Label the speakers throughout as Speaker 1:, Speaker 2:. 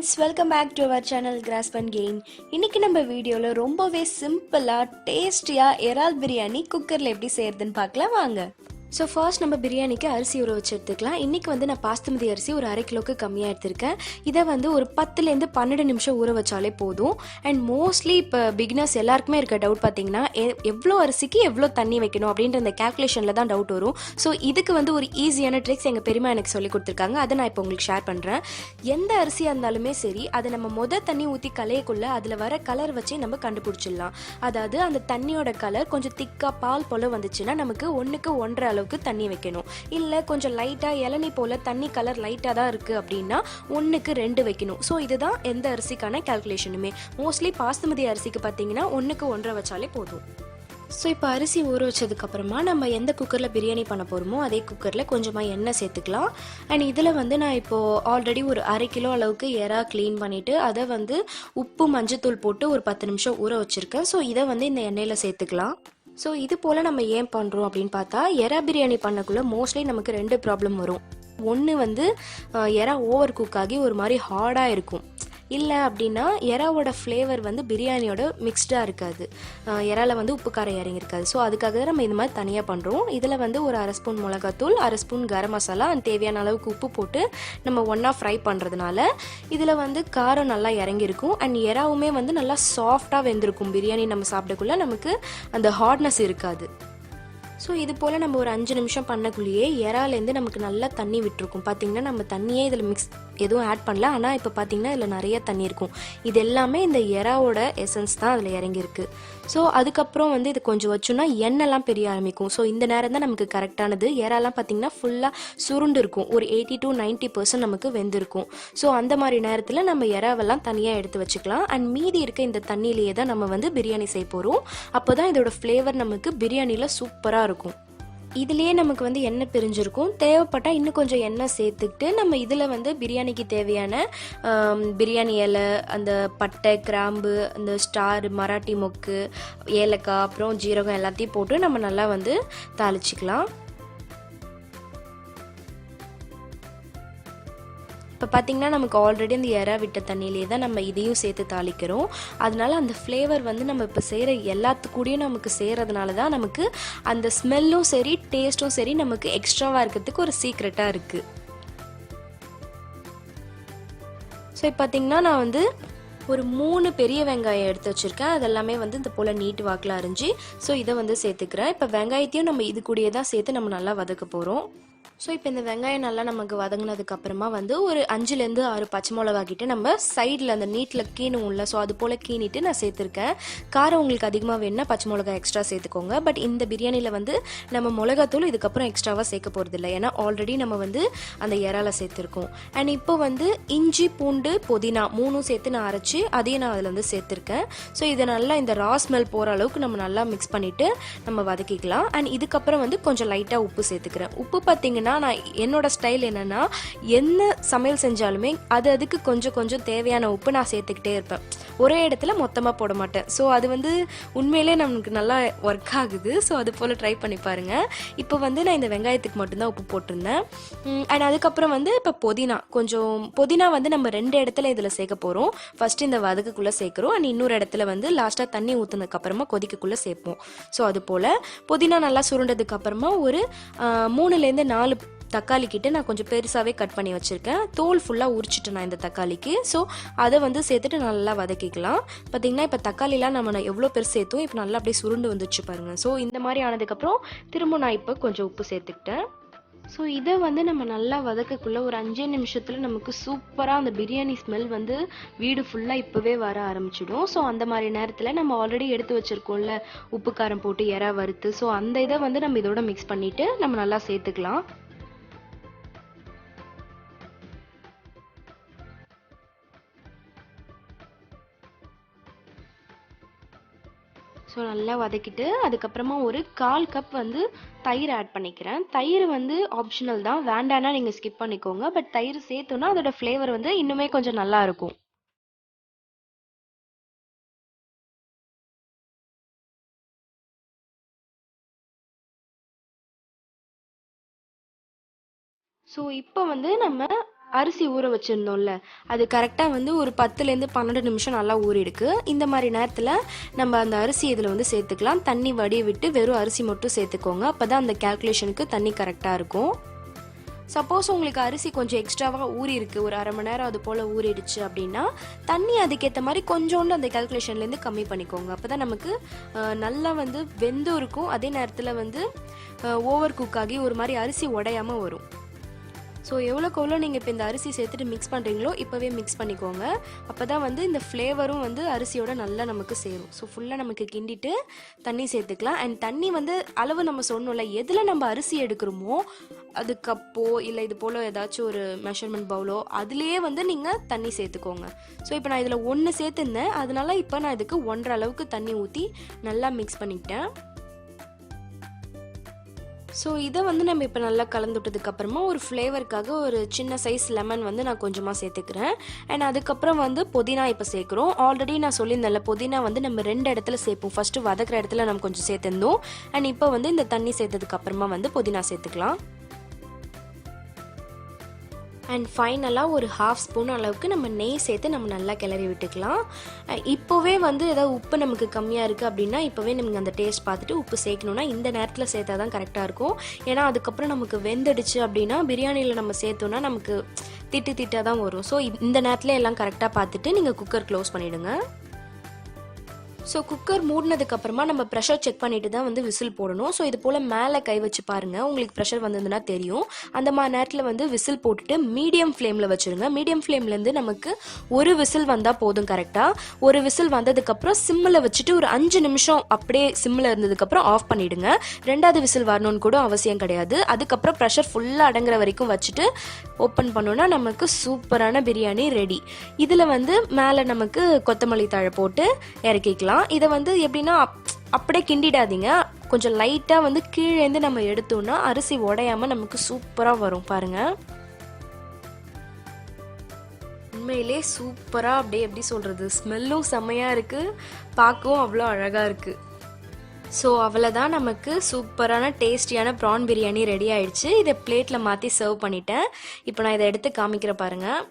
Speaker 1: friends, welcome back to our channel Grasp and Gain. இன்னைக்கு நம்ம வீடியோல ரொம்பவே சிம்பிளா டேஸ்டியா இறால் பிரியாணி குக்கர்ல எப்படி செய்யறதுன்னு பார்க்கலாம் வாங்க. ஸோ ஃபர்ஸ்ட் நம்ம பிரியாணிக்கு அரிசி ஊற வச்சு எடுத்துக்கலாம். இன்றைக்கி வந்து நான் பாஸ்மதி அரிசி ஒரு 1/2 கிலோக்கு கம்மியாக எடுத்திருக்கேன். இதை வந்து ஒரு 10லேருந்து 12 நிமிஷம் ஊற வச்சாலே போதும். அண்ட் மோஸ்ட்லி இப்போ பிகினர்ஸ் எல்லாருக்குமே இருக்க டவுட் பார்த்தீங்கன்னா எவ்வளோ அரிசிக்கு எவ்வளோ தண்ணி வைக்கணும் அப்படின்ற அந்த கேல்குலேஷனில் தான் டவுட் வரும். ஸோ இதுக்கு வந்து ஒரு ஈஸியான ட்ரிக்ஸ் எங்கள் பெரியமா எனக்கு சொல்லி கொடுத்துருக்காங்க. அதை நான் இப்போ உங்களுக்கு ஷேர் பண்ணுறேன். எந்த அரிசியாக இருந்தாலுமே சரி, அதை நம்ம தண்ணி ஊற்றி கலையக்குள்ளே அதில் வர கலர் வச்சு நம்ம கண்டுபிடிச்சிடலாம். அதாவது அந்த தண்ணியோட கலர் கொஞ்சம் திக்காக பால் போல் வந்துச்சுன்னா நமக்கு 1க்கு 1.5 அளவுக்கு தண்ணி வைக்கணும். இல்லை கொஞ்சம் லைட்டாக இளநீ போல் தண்ணி கலர் லைட்டாக தான் இருக்குது அப்படின்னா 1க்கு 2 வைக்கணும். ஸோ இதுதான் எந்த அரிசிக்கான கேல்குலேஷனுமே. மோஸ்ட்லி பாஸ்மதி அரிசிக்கு பார்த்தீங்கன்னா 1க்கு 1.5 வச்சாலே போதும். ஸோ இப்போ அரிசி ஊற வச்சதுக்கப்புறமா நம்ம எந்த குக்கரில் பிரியாணி பண்ண போகிறோமோ அதே குக்கரில் கொஞ்சமாக எண்ணெய் சேர்த்துக்கலாம். அண்ட் இதில் வந்து நான் இப்போது ஆல்ரெடி ஒரு 1/2 கிலோ அளவுக்கு எறா க்ளீன் பண்ணிவிட்டு அதை வந்து உப்பு மஞ்சத்தூள் போட்டு ஒரு 10 நிமிஷம் ஊற வச்சுருக்கேன். ஸோ இதை வந்து இந்த எண்ணெயில் சேர்த்துக்கலாம். ஸோ இது போல் நம்ம ஏன் பண்ணுறோம் அப்படின்னு பார்த்தா, எறா பிரியாணி பண்ணக்குள்ளே மோஸ்ட்லி நமக்கு 2 ப்ராப்ளம் வரும். ஒன்று வந்து எறா ஓவர் குக் ஆகி ஒரு மாதிரி ஹார்டாக இருக்கும். இல்லை அப்படின்னா எறாவோட ஃப்ளேவர் வந்து பிரியாணியோட மிக்ஸ்டாக இருக்காது, எறாவில் வந்து உப்பு காரம் இறங்கியிருக்காது. ஸோ அதுக்காக நம்ம இந்த மாதிரி தனியாக பண்ணுறோம். இதில் வந்து ஒரு 1/2 ஸ்பூன் மிளகாத்தூள், 1/2 ஸ்பூன் கரம் மசாலா, தேவையான அளவுக்கு உப்பு போட்டு நம்ம ஒன்றா ஃப்ரை பண்ணுறதுனால இதில் வந்து காரம் நல்லா இறங்கியிருக்கும். அண்ட் எறாவுமே வந்து நல்லா சாஃப்டாக வெந்திருக்கும். பிரியாணி நம்ம சாப்பிடக்குள்ள நமக்கு அந்த ஹார்ட்னஸ் இருக்காது. ஸோ இது போல் நம்ம ஒரு 5 நிமிஷம் பண்ணக்குள்ளேயே எறாலேருந்து நமக்கு நல்லா தண்ணி விட்டுருக்கும். பார்த்திங்கன்னா நம்ம தண்ணியே இதில் எதுவும் ஆட் பண்ணல. ஆனால் இப்போ பார்த்திங்கன்னா இதில் நிறைய தண்ணி இருக்கும். இது எல்லாமே இந்த எறாவோட எசன்ஸ் தான் அதில் இறங்கியிருக்கு. ஸோ அதுக்கப்புறம் வந்து இது கொஞ்சம் வச்சோன்னா எண்ணெய்லாம் பெரிய ஆரம்பிக்கும். ஸோ இந்த நேரம் தான் நமக்கு கரெக்டானது. எறாலாம் பார்த்திங்கன்னா ஃபுல்லாக சுருண்டு இருக்கும். ஒரு 80 to 90% நமக்கு வெந்திருக்கும். ஸோ அந்த மாதிரி நேரத்தில் நம்ம எறாவெல்லாம் தனியாக எடுத்து வச்சுக்கலாம். அண்ட் மீதி இருக்க இந்த தண்ணியிலேயே தான் நம்ம வந்து பிரியாணி செய்ய போகிறோம். அப்போ தான் இதோட ஃப்ளேவர் நமக்கு பிரியாணியில் சூப்பராக இருக்கும். இதுலேயே நமக்கு வந்து எண்ணெய் பிரிஞ்சிருக்கும். தேவைப்பட்டால் இன்னும் கொஞ்சம் எண்ணெய் சேர்த்துக்கிட்டு நம்ம இதில் வந்து பிரியாணிக்கு தேவையான பிரியாணி இலை, அந்த பட்டை, கிராம்பு, அந்த ஸ்டார், மராட்டி மொக்கு, ஏலக்காய், அப்புறம் ஜீரகம் எல்லாத்தையும் போட்டு நம்ம நல்லா வந்து தாளிச்சிக்கலாம். இப்போ பார்த்திங்கன்னா நமக்கு ஆல்ரெடி இந்த எறா விட்ட தண்ணியிலே தான் நம்ம இதையும் சேர்த்து தாளிக்கிறோம். அதனால அந்த ஃப்ளேவர் வந்து நம்ம இப்போ செய்கிற எல்லாத்துக்கூடையும் நமக்கு செய்கிறதுனால தான் நமக்கு அந்த ஸ்மெல்லும் சரி டேஸ்ட்டும் சரி நமக்கு எக்ஸ்ட்ராவாக இருக்கிறதுக்கு ஒரு சீக்ரெட்டாக இருக்குது. ஸோ இப்போ பார்த்திங்கன்னா நான் வந்து ஒரு 3 பெரிய வெங்காயம் எடுத்து வச்சுருக்கேன். அதெல்லாமே வந்து இந்த போல் நீட்டு வாக்கில் அரிஞ்சு ஸோ இதை வந்து சேர்த்துக்கிறேன். இப்போ வெங்காயத்தையும் நம்ம இது கூடயே தான் சேர்த்து நம்ம நல்லா வதக்க போகிறோம். ஸோ இப்போ இந்த வெங்காயம் நல்லா நமக்கு வதங்கினதுக்கப்புறமா வந்து ஒரு 5லேருந்து 6 பச்சை மிளகா கிட்ட நம்ம சைடில் அந்த நீட்டில் கீணும்ல, ஸோ அது போல் கீணிட்டு நான் சேர்த்துருக்கேன். காரம் உங்களுக்கு அதிகமாக வேணுன்னா பச்சை மிளகா எக்ஸ்ட்ரா சேர்த்துக்கோங்க. பட் இந்த பிரியாணியில் வந்து நம்ம மிளகாத்தூள் இதுக்கப்புறம் எக்ஸ்ட்ராவாக சேர்க்க போகிறதில்ல. ஏன்னா ஆல்ரெடி நம்ம வந்து அந்த இறால சேர்த்துருக்கோம். அண்ட் இப்போ வந்து இஞ்சி, பூண்டு, புதினா 3 சேர்த்து நான் அரைச்சி அதையும் நான் அதில் வந்து சேர்த்துருக்கேன். ஸோ இதை நல்லா இந்த ரா ஸ்மெல் போகிற அளவுக்கு நம்ம நல்லா மிக்ஸ் பண்ணிவிட்டு நம்ம வதக்கிக்கலாம். அண்ட் இதுக்கப்புறம் வந்து கொஞ்சம் லைட்டாக உப்பு சேர்த்துக்கிறேன். உப்பு பார்த்திங்கன்னா நான் என்னோட ஸ்டைல் என்னன்னா, என்ன சமையல் செஞ்சாலுமே அதுக்கு கொஞ்சம் கொஞ்சம் தேவையான உப்பு நான் சேர்த்துக்கிட்டே இருப்பேன். ஒரே இடத்துல மொத்தமாக போட மாட்டேன். ஸோ அது வந்து உண்மையிலே நமக்கு நல்லா ஒர்க் ஆகுது. ஸோ அது போல் ட்ரை பண்ணி பாருங்கள். இப்போ வந்து நான் இந்த வெங்காயத்துக்கு மட்டும்தான் உப்பு போட்டிருந்தேன். அண்ட் அதுக்கப்புறம் வந்து இப்போ புதினா வந்து நம்ம 2 இடத்துல இதில் சேர்க்க போகிறோம். ஃபர்ஸ்ட் இந்த வதக்குக்குள்ளே சேர்க்குறோம். அண்ட் இன்னொரு இடத்துல வந்து லாஸ்ட்டாக தண்ணி ஊற்றுனதுக்கப்புறமா கொதிக்கக்குள்ளே சேர்ப்போம். ஸோ அது போல் புதினா நல்லா சுருண்டதுக்கப்புறமா ஒரு 3லேருந்து 4 தக்காளி கிட்ட நான் கொஞ்சம் பெருசாகவே கட் பண்ணி வச்சுருக்கேன். தோல் ஃபுல்லாக உரிச்சிட்டு நான் இந்த தக்காளிக்கு. ஸோ அதை வந்து சேர்த்துட்டு நல்லா வதக்கிக்கலாம். பார்த்திங்கன்னா இப்போ தக்காளிலாம் நம்ம எவ்வளோ பெருசு சேர்த்தோம், இப்போ நல்லா அப்படியே சுருண்டு வந்துச்சு பாருங்கள். ஸோ இந்த மாதிரி ஆனதுக்கப்புறம் திரும்ப நான் இப்போ கொஞ்சம் உப்பு சேர்த்துக்கிட்டேன். ஸோ இதை வந்து நம்ம நல்லா வதக்கக்குள்ளே ஒரு 5 நிமிஷத்தில் நமக்கு சூப்பராக அந்த பிரியாணி ஸ்மெல் வந்து வீடு ஃபுல்லாக இப்போவே வர ஆரம்பிச்சிடும். ஸோ அந்த மாதிரி நேரத்தில் நம்ம ஆல்ரெடி எடுத்து வச்சுருக்கோம்ல உப்பு காரம் போட்டு எறா வறுத்து, ஸோ அந்த இதை வந்து நம்ம இதோட மிக்ஸ் பண்ணிவிட்டு நம்ம நல்லா சேர்த்துக்கலாம். ஸோ நல்லா வதக்கிட்டு அதுக்கப்புறமா ஒரு 1/4 கப் வந்து தயிர் ஆட் பண்ணிக்கிறேன். தயிர் வந்து ஆப்ஷனல் தான், வேண்டான்னா நீங்கள் ஸ்கிப் பண்ணிக்கோங்க. பட் தயிர் சேர்த்தோன்னா அதோட ஃப்ளேவர் வந்து இன்னுமே கொஞ்சம் நல்லா இருக்கும். ஸோ இப்போ வந்து நம்ம அரிசி ஊற வச்சுருந்தோம்ல, அது கரெக்டாக வந்து ஒரு 10லேருந்து 12 நிமிஷம் நல்லா ஊறிடுக்கு. இந்த மாதிரி நேரத்தில் நம்ம அந்த அரிசி இதில் வந்து சேர்த்துக்கலாம். தண்ணி வடிய விட்டு வெறும் அரிசி மட்டும் சேர்த்துக்கோங்க. அப்போ தான் அந்த கேல்குலேஷனுக்கு தண்ணி கரெக்டாக இருக்கும். சப்போஸ் உங்களுக்கு அரிசி கொஞ்சம் எக்ஸ்ட்ராவாக ஊறி இருக்குது, ஒரு அரை மணி நேரம் அது போல் ஊறிடுச்சு அப்படின்னா தண்ணி அதுக்கேற்ற மாதிரி கொஞ்சோண்டு அந்த கேல்குலேஷன்லேருந்து கம்மி பண்ணிக்கோங்க. அப்போ தான் நமக்கு நல்லா வந்து வெந்தும் இருக்கும், அதே நேரத்தில் வந்து ஓவர் குக் ஆகி ஒரு மாதிரி அரிசி உடையாமல் வரும். ஸோ எவ்வளோக்கு நீங்கள் இப்போ இந்த அரிசி சேர்த்துட்டு மிக்ஸ் பண்ணுறீங்களோ இப்போவே மிக்ஸ் பண்ணிக்கோங்க. அப்போ தான் வந்து இந்த ஃப்ளேவரும் வந்து அரிசியோட நல்லா நமக்கு சேரும். ஸோ ஃபுல்லாக நமக்கு கிண்டிட்டு தண்ணி சேர்த்துக்கலாம். அண்ட் தண்ணி வந்து அளவு நம்ம சொன்னோம்ல, எதில் நம்ம அரிசி எடுக்கிறோமோ அது கப்போ இல்லை இது போல் ஏதாச்சும் ஒரு மெஷர்மெண்ட் பவுலோ அதுலேயே வந்து நீங்கள் தண்ணி சேர்த்துக்கோங்க. ஸோ இப்போ நான் இதில் 1 சேர்த்துருந்தேன், அதனால இப்போ நான் இதுக்கு 1.5 அளவுக்கு தண்ணி ஊற்றி நல்லா மிக்ஸ் பண்ணிக்கிட்டேன். ஸோ இதை வந்து நம்ம இப்போ நல்லா கலந்துவிட்டதுக்கப்புறமா ஒரு ஃப்ளேவருக்காக ஒரு சின்ன சைஸ் லெமன் வந்து நான் கொஞ்சமாக சேர்த்துக்கிறேன். அண்ட் அதுக்கப்புறம் வந்து புதினா இப்போ சேர்க்குறோம். ஆல்ரெடி நான் சொல்லியிருந்தேன்ல, புதினா வந்து நம்ம 2 இடத்துல சேர்ப்போம். ஃபஸ்ட்டு வதக்கிற இடத்துல நம்ம கொஞ்சம் சேர்த்துருந்தோம். அண்ட் இப்போ வந்து இந்த தண்ணி சேர்த்ததுக்கப்புறமா வந்து புதினா சேர்த்துக்கலாம். அண்ட் ஃபைனலாக ஒரு 1/2 ஸ்பூன் அளவுக்கு நம்ம நெய் சேர்த்து நம்ம நல்லா கிளறி விட்டுக்கலாம். இப்போவே வந்து ஏதாவது உப்பு நமக்கு கம்மியாக இருக்குது அப்படின்னா இப்போவே நமக்கு அந்த டேஸ்ட் பார்த்துட்டு உப்பு சேர்க்கணுன்னா இந்த நேரத்தில் சேர்த்தா தான் கரெக்டாக இருக்கும். ஏன்னா அதுக்கப்புறம் நமக்கு வெந்துடுச்சு அப்படின்னா பிரியாணியில் நம்ம சேர்த்தோன்னா நமக்கு திட்டாக தான் வரும். ஸோ இந்த நேரத்தில் எல்லாம் கரெக்டாக பார்த்துட்டு நீங்கள் குக்கர் க்ளோஸ் பண்ணிவிடுங்க. ஸோ குக்கர் மூடினதுக்கப்புறமா நம்ம ப்ரெஷர் செக் பண்ணிட்டு தான் வந்து விசில் போடணும். ஸோ இது போல் மேலே கை வச்சு பாருங்கள், உங்களுக்கு ப்ரெஷர் வந்ததுன்னா தெரியும். அந்த மாதிரி நேரத்தில் வந்து விசில் போட்டுட்டு மீடியம் ஃப்ளேமில் வச்சுருங்க. மீடியம் ஃப்ளேம்லேருந்து நமக்கு ஒரு விசில் வந்தால் போதும். கரெக்டாக ஒரு விசில் வந்ததுக்கப்புறம் சிம்மில் வச்சுட்டு ஒரு 5 நிமிஷம் அப்படியே சிம்மில் இருந்ததுக்கப்புறம் ஆஃப் பண்ணிவிடுங்க. 2வது விசில் வரணும்னு கூட அவசியம் கிடையாது. அதுக்கப்புறம் ப்ரெஷர் ஃபுல்லாக அடங்குற வரைக்கும் வச்சுட்டு ஓப்பன் பண்ணோன்னா நமக்கு சூப்பரான பிரியாணி ரெடி. இதில் வந்து மேலே நமக்கு கொத்தமல்லி தழை போட்டு இறக்கிக்கலாம். இதை வந்து எப்படின்னா அப்படியே கிண்டிடாதீங்க, கொஞ்சம் லைட்டாக வந்து கீழேந்து நம்ம எடுத்தோம்னா அரிசி உடையாமல் நமக்கு சூப்பராக வரும். பாருங்கள், உண்மையிலே சூப்பராக அப்படியே எப்படி சொல்கிறது, ஸ்மெல்லும் செம்மையாக இருக்குது, பார்க்கவும் அவ்வளோ அழகாக இருக்குது. ஸோ அவ்வளோதான், நமக்கு சூப்பரான டேஸ்டியான ப்ரான் பிரியாணி ரெடி ஆயிடுச்சு. இதை பிளேட்டில் மாற்றி சர்வ் பண்ணிட்டேன். இப்போ நான் இதை எடுத்து காமிக்கிற பாருங்கள்.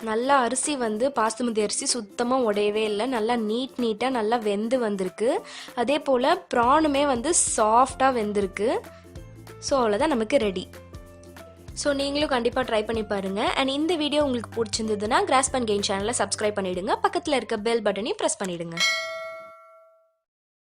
Speaker 1: நல்லா அரிசி வந்து பாசுமதி அரிசி சுத்தமாக உடையவே இல்லை, நல்லா நீட்டாக நல்லா வெந்து வந்திருக்கு. அதே போல் ப்ரானுமே வந்து சாஃப்டாக வெந்திருக்கு. ஸோ அவ்வளோதான், நமக்கு ரெடி. ஸோ நீங்களும் கண்டிப்பாக ட்ரை பண்ணி பாருங்கள். அண்ட் இந்த வீடியோ உங்களுக்கு பிடிச்சிருந்ததுன்னா கிராஸ்ப் அண்ட் கெயின் சேனலை சப்ஸ்கிரைப் பண்ணிவிடுங்க. பக்கத்தில் இருக்க பெல் பட்டனையும் ப்ரெஸ் பண்ணிவிடுங்க.